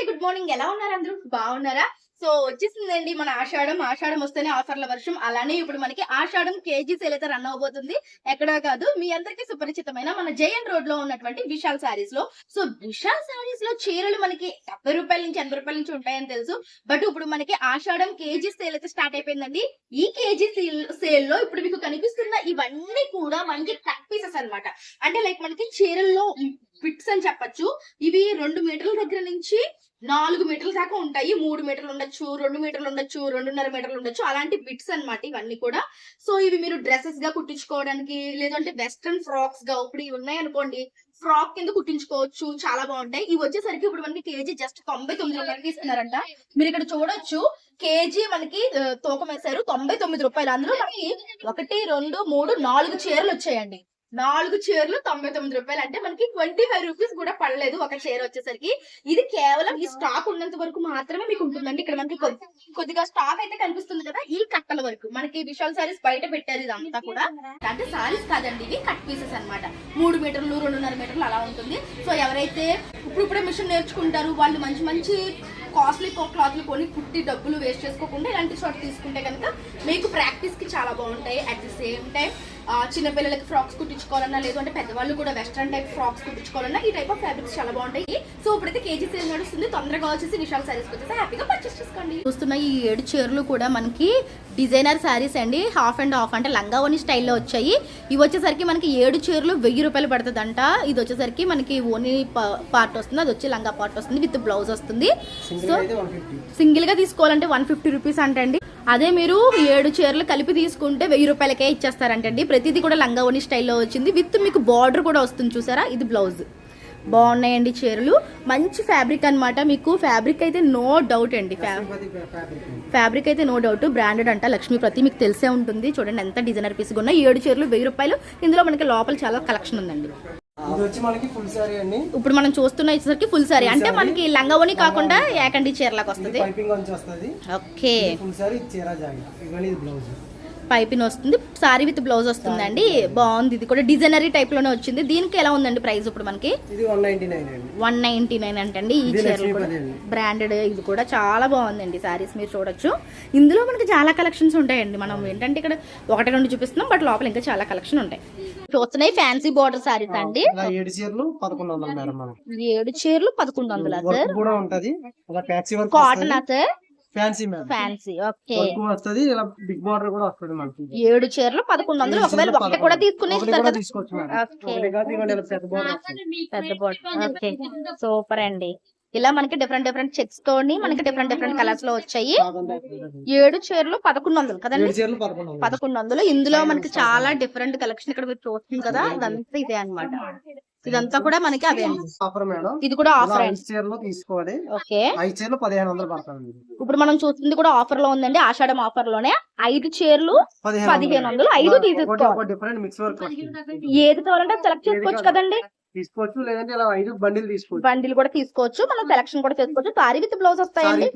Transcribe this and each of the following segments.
అండి, good morning. ఎలా ఉన్నారు అందరూ? బాగున్నారా? సో వచ్చేసిందండి మన ఆషాఢం వస్తేనే ఆఫర్ల వర్షం. అలానే ఇప్పుడు మనకి ఆషాఢం కేజీ సేల్ అయితే రన్ అవబోతుంది. ఎక్కడా కాదు, మీ అందరికీ సుపరిచితమైన మన జేఎన్ రోడ్ లో ఉన్నటువంటి విశాల్ సారీస్ లో. సో విశాల్ సారీస్ లో చీరలు మనకి 70 రూపాయల నుంచి 80 రూపాయల నుంచి ఉంటాయని తెలుసు. బట్ ఇప్పుడు మనకి ఆషాఢం కేజీ సేల్ అయితే స్టార్ట్ అయిపోయిందండి. ఈ కేజీ సేల్ లో ఇప్పుడు మీకు కనిపిస్తున్న ఇవన్నీ కూడా మనకి కట్ పీసెస్ అన్నమాట. అంటే లైక్ మనకి చీరల్లో బిట్స్ అని చెప్పొచ్చు. ఇవి 2 మీటర్ల దగ్గర నుంచి 4 మీటర్ల దాకా ఉంటాయి. 3 మీటర్లు ఉండొచ్చు, 2 మీటర్లు ఉండొచ్చు, 2.5 మీటర్లు ఉండొచ్చు. అలాంటి బిట్స్ అన్నమాట ఇవన్నీ కూడా. సో ఇవి మీరు డ్రెస్సెస్ గా కుట్టించుకోవడానికి, లేదంటే వెస్ట్రన్ ఫ్రాక్స్ గా ఇప్పుడు ఇవి ఉన్నాయి అనుకోండి, ఫ్రాక్ కింద కుట్టించుకోవచ్చు. చాలా బాగుంటాయి. ఇవి వచ్చేసరికి ఇప్పుడు మనకి కేజీ జస్ట్ 99 రూపాయలకి ఇస్తున్నారంట. మీరు ఇక్కడ చూడొచ్చు, కేజీ మనకి తూకం వేశారు 99 రూపాయలు. అందులో మనకి 1, 2, 3, 4 చీరలు వచ్చాయండి. 4 చీరలు 99 రూపాయలు. అంటే మనకి 25 రూపీస్ కూడా పడలేదు ఒక చీర వచ్చేసరికి. ఇది కేవలం ఈ స్టాక్ ఉన్నంత వరకు మాత్రమే మీకు ఉంటుందండి. ఇక్కడ మనకి కొద్దిగా స్టాక్ అయితే కనిపిస్తుంది కదా, ఈ కట్టల వరకు మనకి విశాల్ సారీస్ బయట పెట్టారు. ఇదంతా కూడా అంటే సారీస్ కాదండి, ఇవి కట్ పీసెస్ అన్నమాట. 3 మీటర్లు 2.5 మీటర్లు అలా ఉంటుంది. సో ఎవరైతే ఇప్పుడే మిషన్ నేర్చుకుంటారు, వాళ్ళు మంచి మంచి కాస్ట్లీ క్లాత్లు కొని కుట్టి డబ్బులు వేస్ట్ చేసుకోకుండా ఇలాంటి చోట తీసుకుంటే కనుక మీకు ప్రాక్టీస్ కి చాలా బాగుంటాయి. అట్ ది సేమ్ టైం చిన్నపిల్లలకి ఫ్రాక్స్ కుట్టించుకోవాలన్నా, లేదు అంటే పెద్దవాళ్ళు కూడా వెస్ట్రన్ టైప్ ఫ్రాక్స్ కుట్టించుకోవాలన్నా ఈ టైప్ ఆఫ్ ఫ్యాబ్రిక్స్ చాలా బాగుంటాయి. సో ఇప్పుడైతే కేజీ సేల్ నడుస్తుంది. తొందరగా వచ్చేసి విశాల్ సారీస్ వచ్చేసి హ్యాపీగా పర్చేస్ చేసుకోండి. చూస్తున్న ఈ 7 చీరలు కూడా మనకి డిజైనర్ సారీస్ అండి. హాఫ్ అండ్ హాఫ్ అంటే లంగావోని స్టైల్లో వచ్చాయి. ఇవి వచ్చేసరికి మనకి 7 చీరలు 1000 రూపాయలు పడుతుందంట. ఇది వచ్చేసరికి మనకి ఓనీ పార్ట్ వస్తుంది, అది వచ్చి లంగా పార్ట్ వస్తుంది, విత్ బ్లౌజ్ వస్తుంది. సో సింగిల్ గా తీసుకోవాలంటే 150 రూపీస్ అంటండి. అదే మీరు 7 చీరలు కలిపి తీసుకుంటే 1000 రూపాయలకే ఇచ్చేస్తారంటండి. ప్రతిదీ కూడా లంగావోని స్టైల్లో వచ్చింది, విత్ మీకు బార్డర్ కూడా వస్తుంది. చూసారా, ఇది బ్లౌజ్. బాగున్నాయండి చీరలు. మంచి ఫ్యాబ్రిక్ అన్నమాట. మీకు ఫ్యాబ్రిక్ అయితే నో డౌట్ అండి. ఫ్యాబ్రిక్ అయితే నో డౌట్. బ్రాండెడ్ అంట, లక్ష్మీపతి, మీకు తెలిసే ఉంటుంది. చూడండి ఎంత డిజైనర్ పీస్ ఉన్నాయి. 7 చీరలు 1000 రూపాయలు. ఇందులో మనకి లోపల చాలా కలెక్షన్ ఉందండి. ఇప్పుడు మనం చూస్తున్న ఇచ్చేసరికి ఫుల్ సారీ. అంటే మనకి లంగావోని కాకుండా ఏకండి చీరలకు వస్తుంది. ఓకే, పైపింగ్ వస్తుంది, సారీ విత్ బ్లౌజ్ వస్తుందండి. బాగుంది. ఇది కూడా డిజైనరీ టైప్ లోనే వచ్చింది. దీనికి ఎలా ఉందండి ప్రైస్? ఇప్పుడు మనకి 199 అంటండి. ఈ చీరలు కూడా బ్రాండెడ్. ఇది కూడా చాలా బాగుందండి సారీస్, మీరు చూడొచ్చు. ఇందులో మనకి చాలా కలెక్షన్స్ ఉంటాయండి. మనం ఏంటంటే ఇక్కడ 1, 2 చూపిస్తున్నాం, బట్ లోపల ఇంకా చాలా కలెక్షన్ ఉంటాయి. చూస్తున్నాయి ఫ్యాన్సీ బోర్డర్ సారీస్ అండి. 7 చీరలు 1100. 7 చీరలు 1100 sir. Cotton sir? Fancy madam, fancy. Okay, వస్తది. ఇలా బిగ్ బార్డర్ కూడా వస్తది మనకి. 7 చీరలు 1100. ఒకవేళ ఒకటి కూడా తీసుకునేస్తారు కదా, తీసుకోవచ్చు మేడం. పెద్ద బార్డర్. ఓకే, సూపర్ అండి. ఇలా మనకి డిఫరెంట్ చెక్స్ తోని మనకి డిఫరెంట్ కలర్స్ లో వచ్చాయి. 7 చీరలు 1100 కదండి. 1100. ఇందులో మనకి చాలా డిఫరెంట్ కలెక్షన్ ఇక్కడ మీరు చూస్తుంది కదా, ఇదంతా ఇదే అన్నమాట. ఇదంతా కూడా మనకి అదే ఆఫర్ మేడం. ఇది కూడా ఆఫర్. 5 చీరలు తీసుకోవాలి. ఓకే, 5 చీరలు 1500 పడుతుంది. ఇప్పుడు మనం చూస్తుంది కూడా ఆఫర్ లో ఉందండి. ఆషాఢం ఆఫర్ లోనే 5 చీరలు 1500. 5 తీసుకోవాలి. Different mix work. ఏది కావాలంటే సెలెక్ట్ చేసుకోవచ్చు కదండి. తీసుకోవచ్చు, లేదంటే ఇలా 5 బండిల్ తీసుకోవచ్చు. బండిల్ కూడా తీసుకోవచ్చు, మనం సెలక్షన్ కూడా చేసుకోవచ్చు. సారీ విత్ బ్లౌజ్ వస్తాయండి.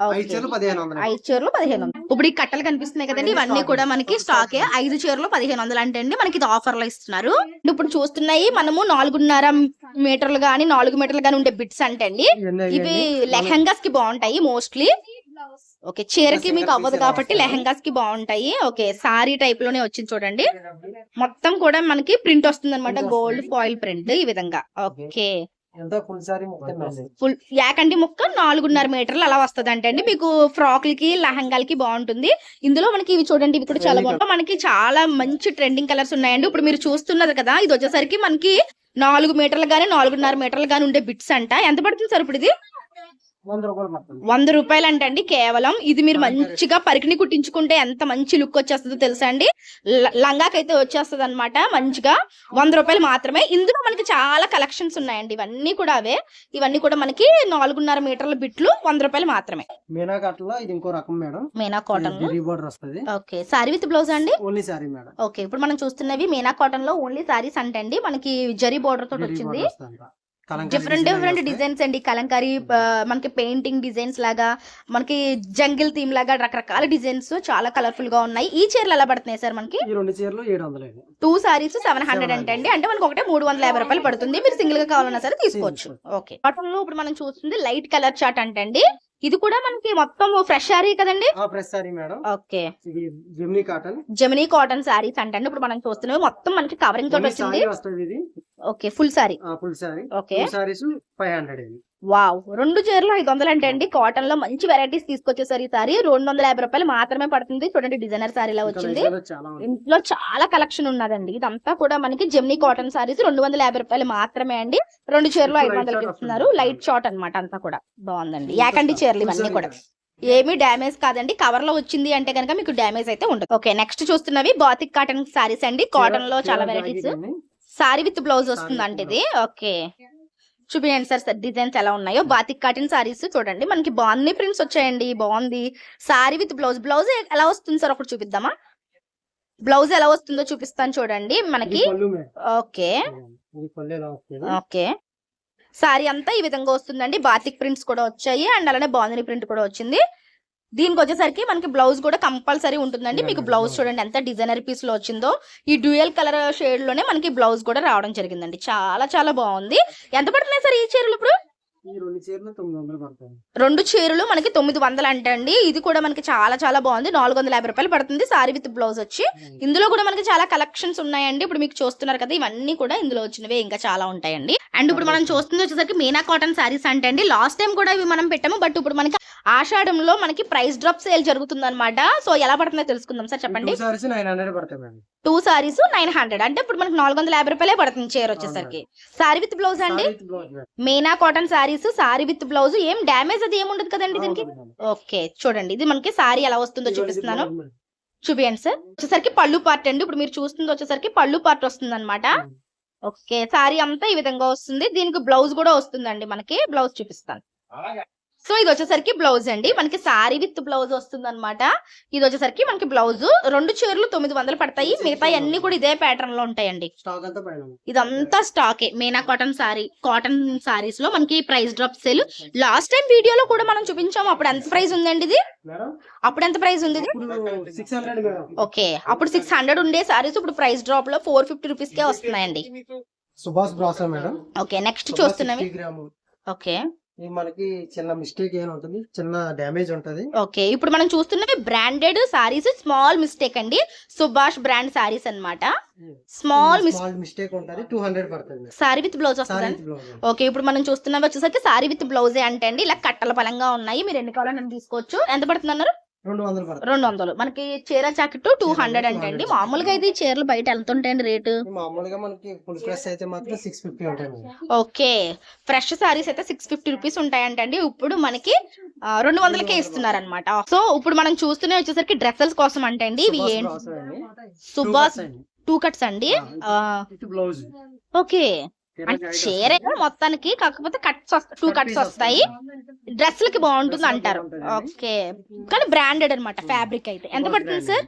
5 చీరలు 1500. 5 చీరలు 1500. ఇప్పుడు ఈ కట్టలు కనిపిస్తున్నాయి కదండి, ఇవన్నీ కూడా మనకి స్టాకే. 5 చీరలు 1500 అంటే అండి మనకి ఇది ఆఫర్ లో ఇస్తున్నారు. ఇప్పుడు చూస్తున్నాయి మనము 4.5 మీటర్లు గానీ 4 మీటర్లు గానీ ఉండే బిట్స్ అంటే అండి. ఇవి లెహంగాస్ కి బాగుంటాయి మోస్ట్లీ. ఓకే, చీరకి మీకు అవ్వదు కాబట్టి లెహంగాస్ కి బాగుంటాయి. ఓకే, సారీ టైప్ లోనే వచ్చింది చూడండి. మొత్తం కూడా మనకి ప్రింట్ వస్తుంది అనమాట, గోల్డ్ ఫాయిల్ ప్రింట్ ఈ విధంగా. ఓకే, ఫుల్ యాకండి ముక్క 4.5 మీటర్లు అలా వస్తుంది అంటే అండి. మీకు ఫ్రాక్లకి లెహంగాలకి బాగుంటుంది. ఇందులో మనకి ఇవి చూడండి, ఇవి కూడా చాలా బాగుంటాయి. మనకి చాలా మంచి ట్రెండింగ్ కలర్స్ ఉన్నాయండి. ఇప్పుడు మీరు చూస్తున్నారు కదా, ఇది వచ్చేసరికి మనకి 4 మీటర్లు గానీ 4.5 మీటర్లు గానీ ఉండే బిట్స్ అంట. ఎంత పడుతుంది సార్ ఇప్పుడు ఇది? 100 రూపాయలు అంటండి కేవలం. ఇది మీరు మంచిగా పరికిని కుట్టించుకుంటే ఎంత మంచి లుక్ వచ్చేస్తుందో తెలుసా అండి. లంగాకైతే వచ్చేస్తుంది అనమాట మంచిగా. 100 రూపాయలు మాత్రమే. ఇందులో మనకి చాలా కలెక్షన్స్ ఉన్నాయండి. ఇవన్నీ కూడా అవే. ఇవన్నీ కూడా మనకి 4.5 మీటర్ల బిట్లు 100 రూపాయలు మాత్రమే. మీనా కాటన్ లో ఇది ఇంకో రకం మేడం. మీనా కాటన్ వస్తుంది. ఓకే, సారీ విత్ బ్లౌజ్ అండి. Only sorry madam. ఓకే, ఇప్పుడు మనం చూస్తున్నవి మీనా కాటన్ లో ఓన్లీ సారీస్ అంటే అండి. మనకి జరీ బోర్డర్ తోటి వచ్చింది. డిఫరెంట్ డిజైన్స్ అండి. కలంకారీ మనకి పెయింటింగ్ డిజైన్స్ లాగా, మనకి జంగిల్ థీమ్ లాగా రకరకాల డిజైన్స్ చాలా కలర్ఫుల్ గా ఉన్నాయి. ఈ చీరలు ఎలా పడుతున్నాయి సార్ మనకి? ఈ 2 చీరలు 700 అండి. 2 సారీస్ 700 అండి. అంటే మనకి ఒకటే 350 రూపాయలు పడుతుంది. మీరు సింగిల్ గా కావాలన్నా సరే తీసుకోవచ్చు. ఓకే, కాటన్ లో ఇప్పుడు మనం చూస్తుంది లైట్ కలర్ చార్ట్ అంటండి. ఇది కూడా మనకి మొత్తం ఫ్రెష్ సారీ కదండి? Fresh sorry madam. ఓకే, ఇది Gemini cotton. Gemini cotton saris అంటండి. ఇప్పుడు మనం చూస్తున్నాం మొత్తం మనకి కవరింగ్ తోటి వచ్చింది. ఇది okay, full sorry. Full sorry. Okay, saris 500 ఇది. వావ్, 2 చీరలు 500 అండి. కాటన్ లో మంచి వెరైటీస్ తీసుకొచ్చేసారు. ఈ సారీ 250 రూపాయలు మాత్రమే పడుతుంది. చూడండి డిజైనర్ సారీ లా వచ్చింది. ఇంట్లో చాలా కలెక్షన్ ఉన్నదండి. ఇదంతా కూడా మనకి జెమినీ కాటన్ సారీస్ 250 రూపాయలు మాత్రమే అండి. 2 చీరలు 500 ఇస్తున్నారు. లైట్ షార్ట్ అన్నమాట. అంతా కూడా బాగుందండి. యాకండి చీరలు ఇవన్నీ కూడా ఏమీ డ్యామేజ్ కాదండి. కవర్ లో వచ్చింది అంటే కనుక మీకు డ్యామేజ్ అయితే ఉండదు. ఓకే, నెక్స్ట్ చూస్తున్నవి బాతిక్ కాటన్ సారీస్ అండి. కాటన్ లో చాలా వెరైటీస్. సారీ విత్ బ్లౌజ్ వస్తుంది అంటే ఇది. ఓకే, చూపించండి సార్ డిజైన్స్ ఎలా ఉన్నాయో. బాతిక్ కాటన్ సారీస్ చూడండి మనకి బాగుంది. ప్రింట్స్ వచ్చాయండి, బాగుంది. Sorry with blouse. బ్లౌజ్ ఎలా వస్తుంది సార్ ఒకటి చూపిద్దామా? బ్లౌజ్ ఎలా వస్తుందో చూపిస్తాను చూడండి మనకి. ఓకే ఓకే, సారీ అంతా ఈ విధంగా వస్తుందండి. బాతిక్ ప్రింట్స్ కూడా వచ్చాయి అండ్ అలానే బాందిని ప్రింట్ కూడా వచ్చింది. దీనికి వచ్చేసరికి మనకి బ్లౌజ్ కూడా కంపల్సరీ ఉంటుందండి. మీకు బ్లౌజ్ చూడండి ఎంత డిజైనర్ పీస్ లో వచ్చిందో. ఈ డ్యూయల్ కలర్ షేడ్ లోనే మనకి బ్లౌజ్ కూడా రావడం జరిగిందండి. చాలా చాలా బాగుంది. ఎంత పడుతున్నాయి సార్ ఈ చీరలు ఇప్పుడు? ఈ 2 చీరలు 900 పడతాయి. 2 చీరలు మనకి 900 అంటండి. ఇది కూడా మనకి చాలా చాలా బాగుంది. 450 రూపాయలు పడుతుంది. సారీ విత్ బ్లౌజ్ వచ్చి. ఇందులో కూడా మనకి చాలా కలెక్షన్స్ ఉన్నాయండి. ఇప్పుడు మీకు చూస్తున్నారు కదా, ఇవన్నీ కూడా ఇందులో వచ్చినవే. ఇంకా చాలా ఉంటాయండి. అండ్ ఇప్పుడు మనం చూస్తుంది వచ్చేసరికి మీనా కాటన్ సారీస్ అంటే అండి. లాస్ట్ టైం కూడా ఇవి మనం పెట్టాము. బట్ ఇప్పుడు మనకి ఆషాఢంలో మనకి ప్రైస్ డ్రాప్ సేల్ జరుగుతుంది అనమాట. సో ఎలా పడుతుందో తెలుసుకుందాం సార్, చెప్పండి. 2 సారీస్ 900 పడతాయి మేడం. 2 సారీస్ 900 అంటే ఇప్పుడు మనకి 450 రూపాయలే పడుతుంది చీర వచ్చేసరికి. సారీ విత్ బ్లౌజ్ అండి. Meena cotton saris sorry with blouse. ఏం డ్యామేజ్ అది ఏముండదు కదండి దీనికి. ఓకే, చూడండి ఇది మనకి సారీ ఎలా వస్తుందో చూపిస్తున్నాను. చూపియండి సార్. వచ్చేసరికి పళ్ళు పార్ట్ అండి. ఇప్పుడు మీరు చూస్తుంది వచ్చేసరికి పళ్ళు పార్ట్ వస్తుంది అనమాట. ఓకే, సారీ అంతా ఈ విధంగా వస్తుంది. దీనికి బ్లౌజ్ కూడా వస్తుందండి. మనకి బ్లౌజ్ చూపిస్తాను. సో ఇది వచ్చేసరికి బ్లౌజ్ అండి. మనకి సారీ విత్ బ్లౌజ్ వస్తుంది అనమాట. ఇది వచ్చేసరికి మనకి బ్లౌజ్. 2 చీరలు 900 పడతాయి. మిగతా అన్ని కూడా ఇదే ప్యాటర్న్ లో ఉంటాయండి. ఇదంతా స్టాకే. మీనా కాటన్ సారీ, కాటన్ సారీస్ లో మనకి price drop sale last time వీడియోలో కూడా మనం చూపించాము. అప్పుడు ఎంత ప్రైస్ ఉందండి ఇది? అప్పుడు ఎంత ప్రైస్ ఉంది? ఓకే, అప్పుడు 600 ఉండే సారీస్ ఇప్పుడు ప్రైస్ డ్రాప్ లో 450 రూపీస్ కే వస్తున్నాయండి. సుభాష్ బ్రాసా మేడం. ఓకే, నెక్స్ట్ చూస్తున్నవి. ఓకే, మనకి చిన్న మిస్టేక్ ఏమైనా ఉంటుంది, చిన్న డ్యామేజ్ ఉంటది. ఓకే, ఇప్పుడు మనం చూస్తున్నవి బ్రాండెడ్ సారీస్. స్మాల్ మిస్టేక్ అండి. సుభాష్ బ్రాండ్ సారీస్ అన్నమాట. స్మాల్ మిస్టేక్ ఉంటది. 200 పడుతుంది. సారీ విత్ బ్లౌజ్ వస్తుంది. ఓకే, ఇప్పుడు మనం చూస్తున్నవి వచ్చేసరికి సారీ విత్ బ్లౌజే అంటే అండి. ఇలా కట్టల పలంగా ఉన్నాయి. మీరు ఎన్ని కావాలని తీసుకోవచ్చు. ఎంత పడుతుంది అన్నారు? 200. మనకి చీర జాకెట్ 200 అంటండి. మామూలుగా అయితే చీరలు బయట ఎంత ఉంటాయండి రేటు? మామూలుగా మనకి ఫుల్ ప్రైస్ అయితే మాత్రం 650 ఉంటాయి. ఓకే, ఫ్రెష్ సారీస్ అయితే 650 రూపీస్ ఉంటాయంటండి. ఇప్పుడు మనకి 200కే ఇస్తున్నారు అనమాట. సో ఇప్పుడు మనం చూస్తూనే వచ్చేసరికి డ్రెస్సెస్ కోసం అంటండి. ఇవి ఏంటి? సుభాష్ 2 కట్స్ అండి. ఓకే, చీర మొత్తానికి కాకపోతే 2 కట్స్ వస్తాయి. డ్రెస్లకి బాగుంటుంది అంటారు. ఓకే, కానీ బ్రాండెడ్ అనమాట. ఫ్యాబ్రిక్ అయితే ఎంత పడుతుంది సార్?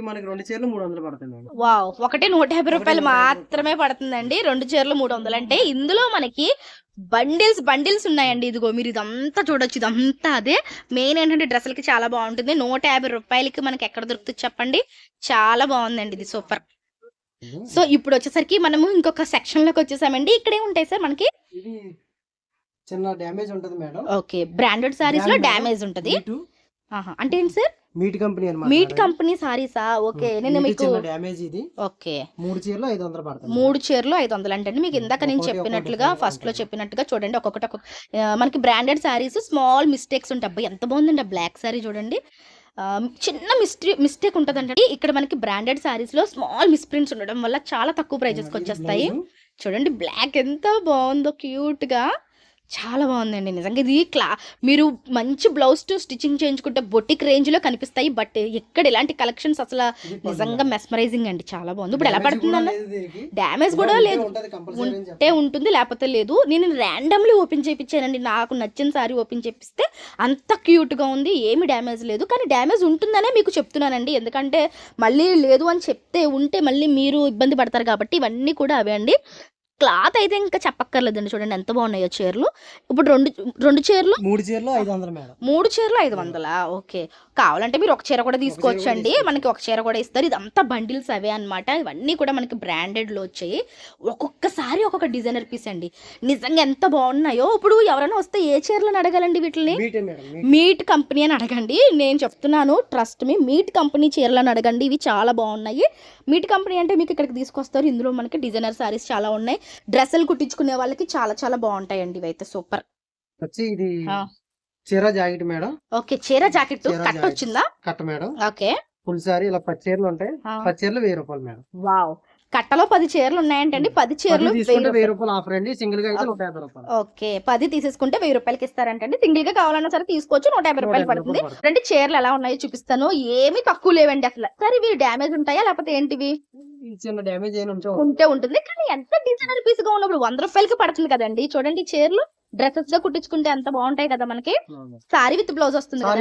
మనకి 2 చీరలు 300 పడుతుంది. వావ్, ఒకటి 150 రూపాయలు మాత్రమే పడుతుందండి. 2 చీరలు 300 అంటే ఇందులో మనకి బండిల్స్ ఉన్నాయండి. ఇదిగో మీరు ఇదంతా చూడొచ్చు. ఇదంతా అదే. మెయిన్ ఏంటంటే డ్రెస్లకి చాలా బాగుంటుంది. 150 రూపాయలకి మనకి ఎక్కడ దొరుకుతుంది చెప్పండి. చాలా బాగుందండి ఇది. సూపర్. సో ఇప్పుడు వచ్చేసరికి మనము ఇంకొక సెక్షన్ లోకి వచ్చేసామండి. ఇక్కడే ఉంటాయి సార్ మనకి చిన్న డ్యామేజ్ ఉంటది మేడం. ఓకే, బ్రాండెడ్ సారీస్ లో డ్యామేజ్ ఉంటది. అంటే ఏంటి సార్? మీట్ కంపెనీ అన్నమాట. మీట్ కంపెనీ సారీసా? ఓకే, నేను మీకు డ్యామేజ్ ఇది. ఓకే, 3 చీరలు 500 పడుతుంది. 3 చీరలు 500 అంటే మీకు ఇందాక నేను చెప్పినట్లుగా ఫస్ట్ లో చెప్పినట్టుగా చూడండి. ఒక్కొక్కటి మనకి బ్రాండెడ్ సారీస్ స్మాల్ మిస్టేక్స్ ఉంటాయి. అబ్బాయి ఎంత బాగుందండి. బ్లాక్ సారీ చూడండి, చిన్న మిస్టేక్ ఉంటదండి. ఇక్కడ మనకి బ్రాండెడ్ సారీస్ లో స్మాల్ మిస్ప్రింట్స్ ఉండడం వల్ల చాలా తక్కువ ప్రైజెస్ కి వచ్చేస్తాయి. చూడండి బ్లాక్ ఎంత బాగుందో, క్యూట్ గా. చాలా బాగుందండి నిజంగా. ఇది మీరు మంచి బ్లౌజ్ టు స్టిచ్చింగ్ చేయించుకుంటే బొటిక్ రేంజ్ లో కనిపిస్తాయి. బట్ ఎక్కడ ఇలాంటి కలెక్షన్స్ అసలు నిజంగా మెస్మరైజింగ్ అండి. చాలా బాగుంది. ఇప్పుడు ఎలా పడుతుందన్న? డ్యామేజ్ కూడా లేదు. ఉంటే ఉంటుంది, లేకపోతే లేదు. నేను ర్యాండమ్లీ ఓపెన్ చేయించానండి. నాకు నచ్చిన సారీ ఓపెన్ చేపిస్తే అంత క్యూట్ గా ఉంది. ఏమి డ్యామేజ్ లేదు. కానీ డ్యామేజ్ ఉంటుందనే మీకు చెప్తున్నానండి. ఎందుకంటే మళ్ళీ లేదు అని చెప్తే ఉంటే మళ్ళీ మీరు ఇబ్బంది పడతారు కాబట్టి ఇవన్నీ కూడా అవే అండి. క్లాత్ అయితే ఇంకా చెప్పక్కర్లేదండి. చూడండి ఎంత బాగున్నాయో చీరలు. ఇప్పుడు రెండు చీరలు 3 చీరలు 500 మేడం. 3 చీరలు 500. ఓకే. కావాలంటే మీరు ఒక చీర కూడా తీసుకోవచ్చండి. మనకి ఒక చీర కూడా ఇస్తారు. ఇదంతా బండిల్స్ అవే అన్నమాట. ఇవన్నీ కూడా మనకి బ్రాండెడ్లో వచ్చాయి. ఒక్కొక్కసారి ఒక్కొక్క డిజైనర్ పీస్ అండి. నిజంగా ఎంత బాగున్నాయో. ఇప్పుడు ఎవరైనా వస్తే ఏ చీరలను అడగాలండి వీటిని? మీటే మేడం. మీట్ కంపెనీ అని అడగండి. నేను చెప్తున్నాను, ట్రస్ట్ మీ, మీట్ కంపెనీ చీరలను అడగండి. ఇవి చాలా బాగున్నాయి. మీట్ కంపెనీ అంటే మీకు ఇక్కడికి తీసుకొస్తారు. ఇందులో మనకి డిజైనర్ సారీస్ చాలా ఉన్నాయి. డ్రెస్సులు కుట్టించుకునే వాళ్ళకి చాలా చాలా బాగుంటాయండి. ఇవైతే సూపర్. వచ్చి ఇది చీర జాకెట్ మేడం. ఓకే. చీర జాకెట్ చీర కట్ జాకెట్. వచ్చిందా? కట్ట మేడం. ఓకే. ఫుల్ సారీ ఇలా 10 చీరలు ఉంటాయి. 10 చీరలు 1000 రూపాయలు మేడం. వావ్. కట్టలో 10 చీరలు ఉన్నాయంటండి. 10 చీరలు 10 తీసుకుంటే 1000 రూపాయలు ఆఫర్ అండి. సింగిల్ గా అయితే 150 రూపాయలు. ఓకే. 10 తీసేసుకుంటే 1000 రూపాయలకి ఇస్తారంటండి. సింగిల్ గా కావాలన్నా సరే తీసుకోవచ్చు. 150 రూపాయలు పడుతుంది. రెండు చీరలు ఎలా ఉన్నాయో చూపిస్తాను. ఏమీ తక్కువ లేవండి అసలు. సరే ఇవి డ్యామేజ్ ఉంటాయా లేకపోతే ఏంటివి? ఈ చిన్న డ్యామేజ్ అయిన ఉంటే ఉంటుంది. కానీ ఎంత డిజైనర్ పీస్ గా ఉన్నప్పుడు 100 రూపాయలకి పడుతుంది కదండి. చూడండి చీరలు డ్రెస్సెస్ గా కుట్టించుకుంటే ఎంత బాగుంటాయి కదా మనకి. సారీ విత్ బ్లౌజ్ వస్తుంది కదా.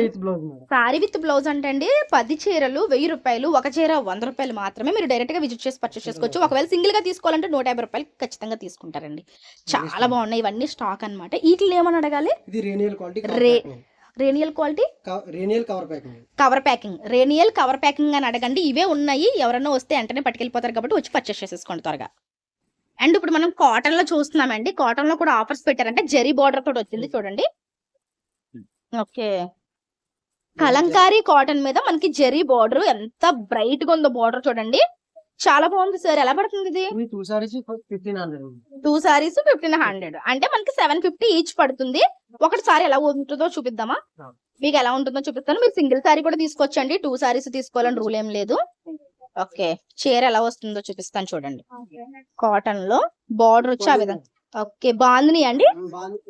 సారీ విత్ బ్లౌజ్ అంటే అండి 10 చీరలు 1000 రూపాయలు, ఒక చీర 100 రూపాయలు మాత్రమే. మీరు డైరెక్ట్ గా విజిట్ చేసి పర్చేస్ చేసుకోవచ్చు. ఒకవేళ సింగిల్ గా తీసుకోవాలంటే 150 రూపాయలు ఖచ్చితంగా తీసుకుంటారండి. చాలా బాగున్నాయి. ఇవన్నీ స్టాక్ అన్నమాట. వీటిని ఏమని అడగాలి? ఇది రేనియల్ క్వాలిటీ. రేనియల్ క్వాలిటీ రేనియల్ కవర్ ప్యాకింగ్. Cover packing. రేనియల్ కవర్ ప్యాకింగ్ అని అడగండి. ఇవే ఉన్నాయి. ఎవరన్నా వస్తే వెంటనే పట్టుకెళ్ళిపోతారు కాబట్టి వచ్చి పర్చేస్ చేసేసుకోండి త్వరగా. అండ్ ఇప్పుడు మనం కాటన్ లో చూస్తున్నామండి. కాటన్ లో కూడా ఆఫర్స్ పెట్టారంటే జరీ బార్డర్ తోటి వచ్చింది చూడండి. ఓకే. కలంకారీ కాటన్ మీద మనకి జరీ బార్డర్ ఎంత బ్రైట్ గా ఉందో. బార్డర్ చూడండి చాలా బాగుంది సార్. ఎలా పడుతుంది ఇది? 2 సారీస్ 1500. 2 సారీస్ 1500 అంటే మనకి 750 ఈచ్ పడుతుంది. ఒకటి సారీ ఎలా ఉంటుందో చూపిద్దామా? మీకు ఎలా ఉంటుందో చూపిస్తాను. మీరు సింగిల్ సారీ కూడా తీసుకోవచ్చండి. 2 సారీస్ తీసుకోవాలని రూల్ ఏం లేదు. ఓకే. చీర ఎలా వస్తుందో చూపిస్తాను చూడండి. కాటన్ లో బార్డర్ వచ్చి ఆ విధంగా. ఓకే. బాగుంది అండి.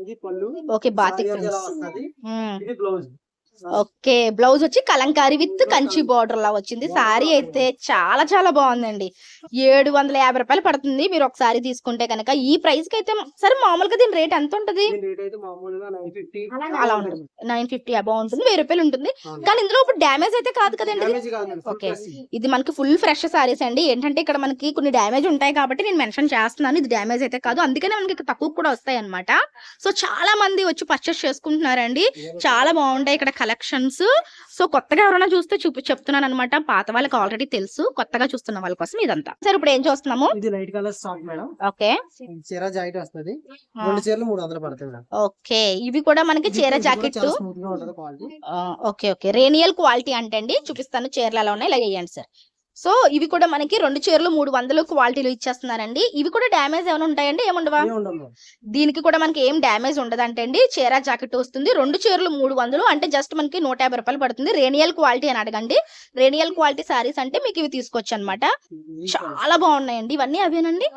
ఇది పళ్ళు. ఓకే. బాతిక్ సారీ ఎలా వస్తది. ఇది బ్లౌజ్. ఓకే. బ్లౌజ్ వచ్చి కలంకారీ విత్ కంచి బార్డర్ లా వచ్చింది. సారీ అయితే చాలా చాలా బాగుందండి. 750 రూపాయలు పడుతుంది మీరు ఒక సారీ తీసుకుంటే కనుక. ఈ ప్రైస్ కి అయితే సరే మామూలుగా దీని రేట్ ఎంత ఉంటది? రేట్ అయితే మామూలుగా 950 అలా ఉంటుంది. 950 అబౌ ఉంటుంది. 1000 రూపాయలు ఉంటుంది. కానీ ఇందులో ఇప్పుడు డ్యామేజ్ అయితే కాదు కదండి. ఓకే. ఇది మనకి ఫుల్ ఫ్రెష్ సారీస్ అండి. ఏంటంటే ఇక్కడ మనకి కొన్ని డ్యామేజ్ ఉంటాయి కాబట్టి నేను మెన్షన్ చేస్తున్నాను. ఇది డ్యామేజ్ అయితే కాదు. అందుకనే మనకి తక్కువ కూడా వస్తాయి అనమాట. సో చాలా మంది వచ్చి పర్చేస్ చేసుకుంటున్నారండి. చాలా బాగుంటాయి ఇక్కడ కలెక్షన్స్. సో కొత్తగా ఎవరైనా చూస్తే చెప్తున్నాను అనమాట. పాత వాళ్ళకి ఆల్రెడీ తెలుసు. కొత్తగా చూస్తున్న వాళ్ళ కోసం ఇదంతా. సరే ఇప్పుడు ఏం చూస్తున్నాము? ఇది light colour stock madam. Okay. చీర జాకెట్ వస్తది. 2 చీరలు 300 పడతాయి మేడం. ఓకే. ఇవి కూడా మనకి చీర జాకెట్. స్మూత్ గా ఉంటది క్వాలిటీ. ఓకే. ఓకే. రేనియల్ క్వాలిటీ అంటే అండి చూపిస్తాను. చీరలు ఎలా ఉన్నాయి ఇలా వేయండి సార్. సో ఇవి కూడా మనకి 2 చీరలు 300 క్వాలిటీలు ఇచ్చేస్తున్నారండి. ఇవి కూడా డ్యామేజ్ ఏమైనా ఉంటాయండి? ఏముండవా? దీనికి కూడా మనకి ఏం డ్యామేజ్ ఉండదంటే అండి. చీర జాకెట్ వస్తుంది. 2 చీరలు 300 అంటే జస్ట్ మనకి 150 రూపాయలు పడుతుంది. రేనియల్ క్వాలిటీ అని అడగండి. రేనియల్ క్వాలిటీ సారీస్ అంటే మీకు ఇవి తీసుకోవచ్చు అనమాట. చాలా బాగున్నాయండి. ఇవన్నీ అవేనండి.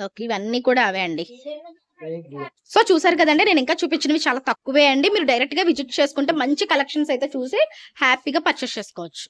ఓకే. ఇవన్నీ కూడా అవే అండి. సో చూసారు కదండి. నేను ఇంకా చూపించినవి చాలా తక్కువే అండి. మీరు డైరెక్ట్ గా విజిట్ చేసుకుంటే మంచి కలెక్షన్స్ అయితే చూసి హ్యాపీగా పర్చేస్ చేసుకోవచ్చు.